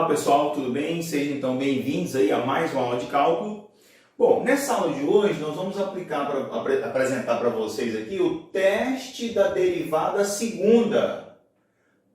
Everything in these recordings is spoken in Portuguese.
Olá pessoal, tudo bem? Sejam então bem-vindos aí a mais uma aula de cálculo. Bom, nessa aula de hoje nós vamos apresentar para vocês aqui o teste da derivada segunda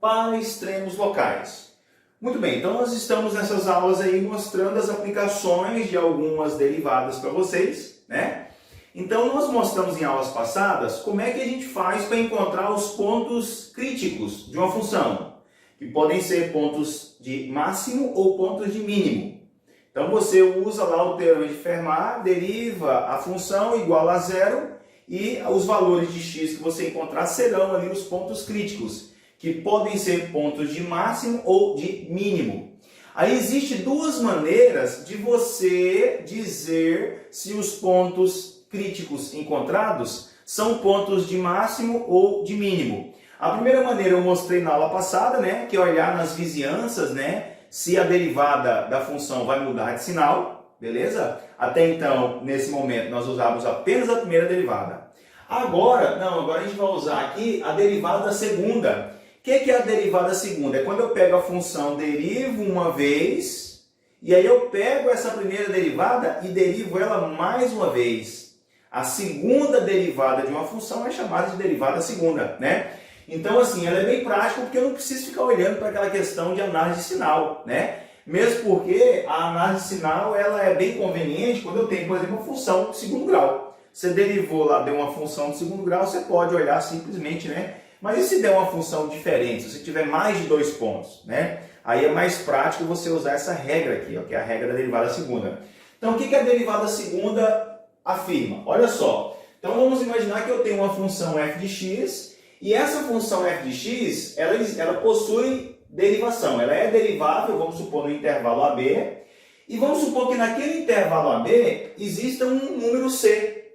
para extremos locais. Muito bem, então nós estamos nessas aulas aí mostrando as aplicações de algumas derivadas para vocês, né? Então nós mostramos em aulas passadas como é que a gente faz para encontrar os pontos críticos de uma função, que podem ser pontos de máximo ou pontos de mínimo. Então você usa lá o teorema de Fermat, deriva a função igual a zero e os valores de x que você encontrar serão ali os pontos críticos, que podem ser pontos de máximo ou de mínimo. Aí existem duas maneiras de você dizer se os pontos críticos encontrados são pontos de máximo ou de mínimo. A primeira maneira eu mostrei na aula passada, né, que é olhar nas vizinhanças, né, se a derivada da função vai mudar de sinal, beleza? Até então, nesse momento, nós usávamos apenas a primeira derivada. Agora a gente vai usar aqui a derivada segunda. O que é a derivada segunda? É quando eu pego a função, derivo uma vez, e aí eu pego essa primeira derivada e derivo ela mais uma vez. A segunda derivada de uma função é chamada de derivada segunda, né? Então, assim, ela é bem prática porque eu não preciso ficar olhando para aquela questão de análise de sinal, né? Mesmo porque a análise de sinal ela é bem conveniente quando eu tenho, por exemplo, uma função de segundo grau. Você derivou lá, deu uma função de segundo grau, você pode olhar simplesmente, né? Mas e se der uma função diferente, se você tiver mais de 2 pontos, né? Aí é mais prático você usar essa regra aqui, ó, que é a regra da derivada segunda. Então, o que a derivada segunda afirma? Olha só. Então, vamos imaginar que eu tenho uma função f de x, e essa função f de x, ela possui derivação. Ela é derivável, vamos supor, no intervalo AB. E vamos supor que naquele intervalo AB exista um número c.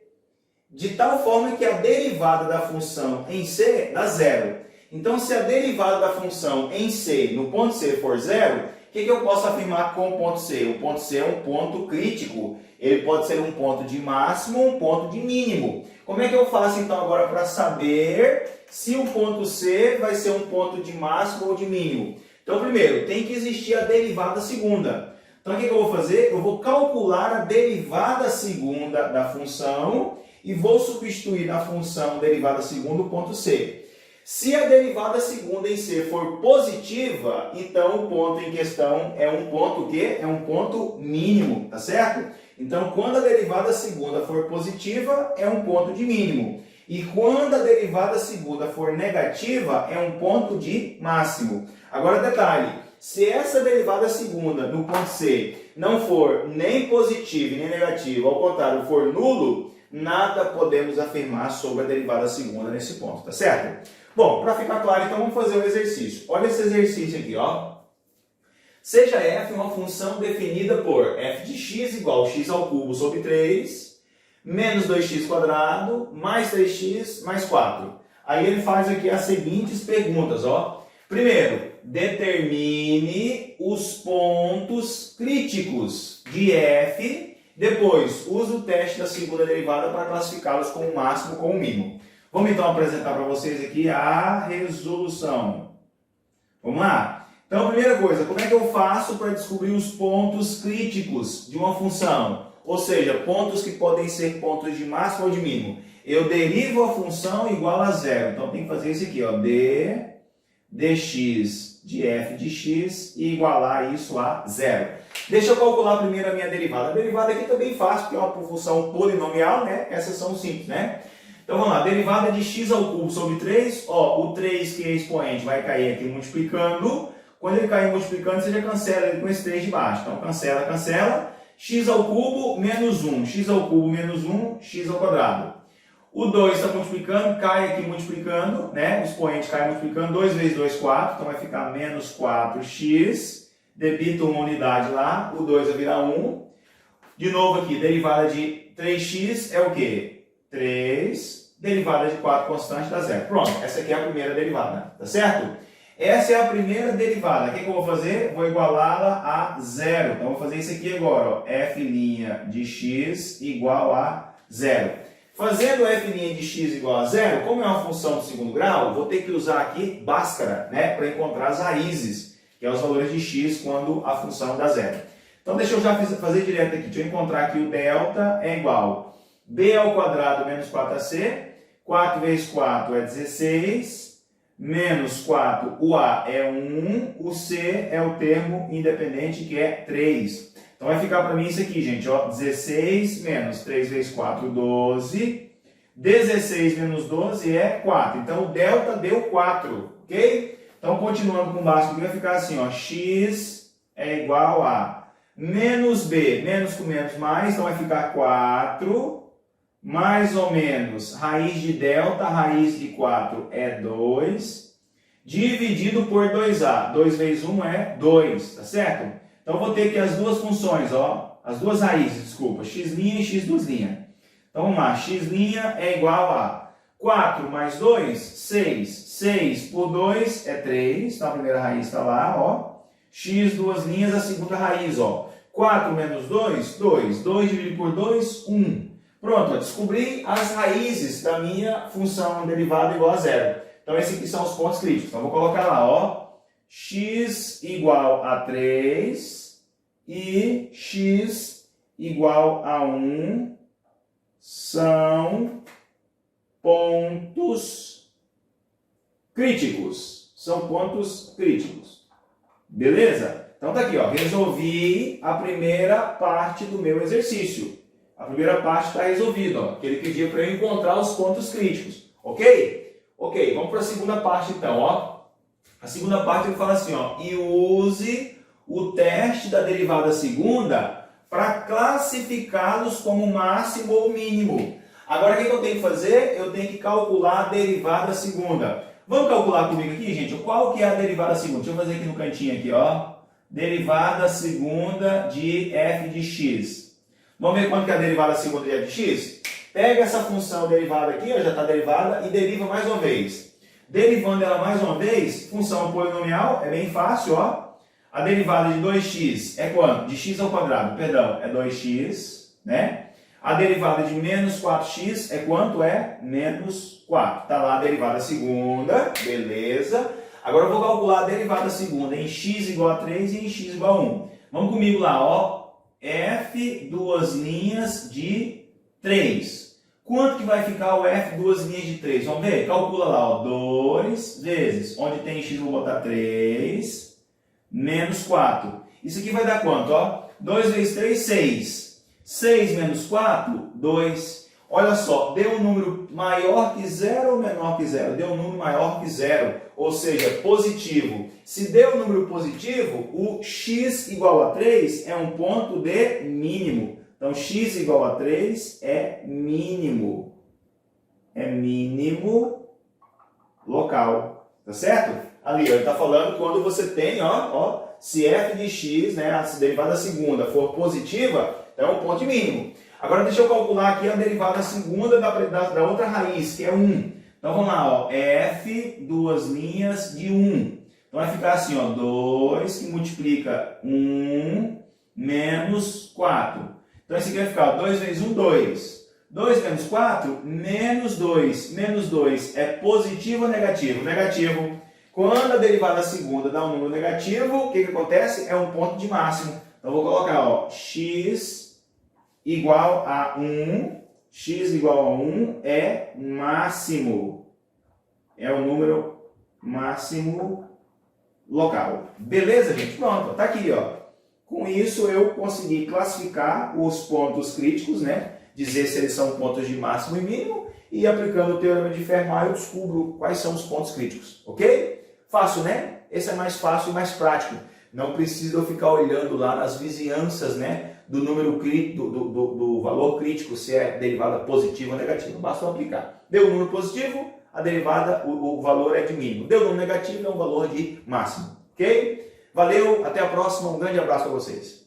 De tal forma que a derivada da função em c dá zero. Então, se a derivada da função em c, no ponto c, for zero, o que eu posso afirmar com o ponto c? O ponto c é um ponto crítico. Ele pode ser um ponto de máximo ou um ponto de mínimo. Como é que eu faço, então, agora para saber se o ponto C vai ser um ponto de máximo ou de mínimo? Então, primeiro, tem que existir a derivada segunda. Então, o que eu vou fazer? Eu vou calcular a derivada segunda da função e vou substituir na função derivada segunda o ponto C. Se a derivada segunda em C for positiva, então o ponto em questão é um ponto que é um ponto mínimo, tá certo? Então, quando a derivada segunda for positiva, é um ponto de mínimo. E quando a derivada segunda for negativa, é um ponto de máximo. Agora, detalhe, se essa derivada segunda no ponto C não for nem positiva nem negativa, ao contrário, for nulo, nada podemos afirmar sobre a derivada segunda nesse ponto, tá certo? Bom, para ficar claro, então vamos fazer um exercício. Olha esse exercício aqui, ó. Seja f uma função definida por f de x igual a x ao cubo sobre 3, menos 2x quadrado, mais 3x, mais 4. Aí ele faz aqui as seguintes perguntas, ó. Primeiro, determine os pontos críticos de f. Depois, use o teste da segunda derivada para classificá-los como máximo ou como mínimo. Vamos então apresentar para vocês aqui a resolução. Vamos lá? Então, a primeira coisa, como é que eu faço para descobrir os pontos críticos de uma função? Ou seja, pontos que podem ser pontos de máximo ou de mínimo. Eu derivo a função igual a zero. Então, tem que fazer isso aqui, ó, dx de f de x e igualar isso a zero. Deixa eu calcular primeiro a minha derivada. A derivada aqui também fácil, porque é uma função polinomial, né? Essas são simples, né? Então, vamos lá. Derivada de x ao cubo sobre 3. Ó, o 3, que é expoente, vai cair aqui multiplicando. Quando ele cair multiplicando, você já cancela ele com esse 3 de baixo. Então, cancela, cancela. X ao cubo menos 1. X ao cubo menos 1, x ao quadrado. O 2 está multiplicando, cai aqui multiplicando, né? O expoente cai multiplicando. 2 vezes 2, 4. Então, vai ficar menos 4x. Debita uma unidade lá. O 2 vai virar 1. De novo aqui, derivada de 3x é o quê? 3. Derivada de 4 constante dá zero. Pronto, essa aqui é a primeira derivada, tá certo? Essa é a primeira derivada. O que eu vou fazer? Vou igualá-la a zero. Então, vou fazer isso aqui agora, ó. F' de x igual a zero. Fazendo f' de x igual a zero, como é uma função de segundo grau, vou ter que usar aqui Bhaskara, né, para encontrar as raízes. que é os valores de x quando a função dá zero. Então deixa eu já fazer direto aqui. Deixa eu encontrar que o delta é igual b ao quadrado menos 4ac. 4 vezes 4 é 16. Menos 4, o a é 1. O c é o termo independente, que é 3. Então vai ficar para mim isso aqui, gente. Ó, 16 menos 3 vezes 4, 12. 16 menos 12 é 4. Então o delta deu 4. Ok? Então continuando com o básico, vai ficar assim. Ó, x é igual a menos b, menos com menos mais, então vai ficar 4, mais ou menos, raiz de delta, raiz de 4 é 2, dividido por 2a. 2 vezes 1 é 2, tá certo? Então vou ter aqui as duas funções, ó, as duas raízes, desculpa, x' e x duas linhas. Então vamos lá, x' é igual a 4 mais 2, 6. 6 por 2 é 3, então a primeira raiz está lá, ó. X duas linhas, a segunda raiz, ó. 4 menos 2, 2. 2 dividido por 2, 1. Pronto, ó, descobri as raízes da minha função derivada igual a zero. Então esses aqui são os pontos críticos. Então vou colocar lá, ó. X igual a 3 e x igual a 1 são pontos críticos. São pontos críticos. Beleza? Então tá aqui, ó, resolvi a primeira parte do meu exercício. A primeira parte está resolvida, ó, que ele pediu para eu encontrar os pontos críticos. Ok? Ok, vamos para a segunda parte então, ó. A segunda parte ele fala assim, ó, e use o teste da derivada segunda para classificá-los como máximo ou mínimo. Agora o que eu tenho que fazer? Eu tenho que calcular a derivada segunda. Vamos calcular comigo aqui, gente? Qual que é a derivada segunda? Deixa eu fazer aqui no cantinho, aqui, ó. Derivada segunda de f de x. Vamos ver quanto que é a derivada segunda de f de x? Pega essa função derivada aqui, ó, já está derivada, e deriva mais uma vez. Derivando ela mais uma vez, função polinomial, é bem fácil, ó. A derivada de 2x é quanto? De x ao quadrado, perdão, é 2x, né? A derivada de menos 4x é quanto? É menos 4. Está lá a derivada segunda, beleza. Agora eu vou calcular a derivada segunda em x igual a 3 e em x igual a 1. Vamos comigo lá, ó. F duas linhas de 3. Quanto que vai ficar o f duas linhas de 3? Vamos ver? Calcula lá, ó. 2 vezes, onde tem x, vou botar 3, menos 4. Isso aqui vai dar quanto, ó? 2 vezes 3, 6. 6 menos 4, 2. Olha só, deu um número maior que zero ou menor que zero? Deu um número maior que zero, ou seja, positivo. Se deu um número positivo, o x igual a 3 é um ponto de mínimo. Então, x igual a 3 é mínimo. É mínimo local. Tá certo? Ali, ó, ele está falando quando você tem, ó, se f de x, né, a derivada segunda, for positiva, então é um ponto de mínimo. Agora deixa eu calcular aqui a derivada segunda da outra raiz, que é 1. Então vamos lá, ó, f duas linhas de 1. Então vai ficar assim, ó, 2 que multiplica 1 menos 4. Então esse aqui vai ficar 2 vezes 1, 2. 2 menos 4, menos 2. Menos 2 é positivo ou negativo? Negativo. Quando a derivada segunda dá um número negativo, o que acontece? É um ponto de máximo. Então eu vou colocar, ó, x igual a 1. X igual a 1 é máximo. É o número máximo local. Beleza, gente? Pronto, tá aqui, ó. Com isso eu consegui classificar os pontos críticos, né? Dizer se eles são pontos de máximo e mínimo. E aplicando o teorema de Fermat eu descubro quais são os pontos críticos. Ok? Fácil, né? Esse é mais fácil e mais prático. Não precisa eu ficar olhando lá nas vizinhanças, né? Do número crítico, do valor crítico, se é derivada positiva ou negativa. Basta eu aplicar. Deu um número positivo, a derivada, o valor é de mínimo. Deu um número negativo, é um valor de máximo. Ok? Valeu, até a próxima. Um grande abraço para vocês.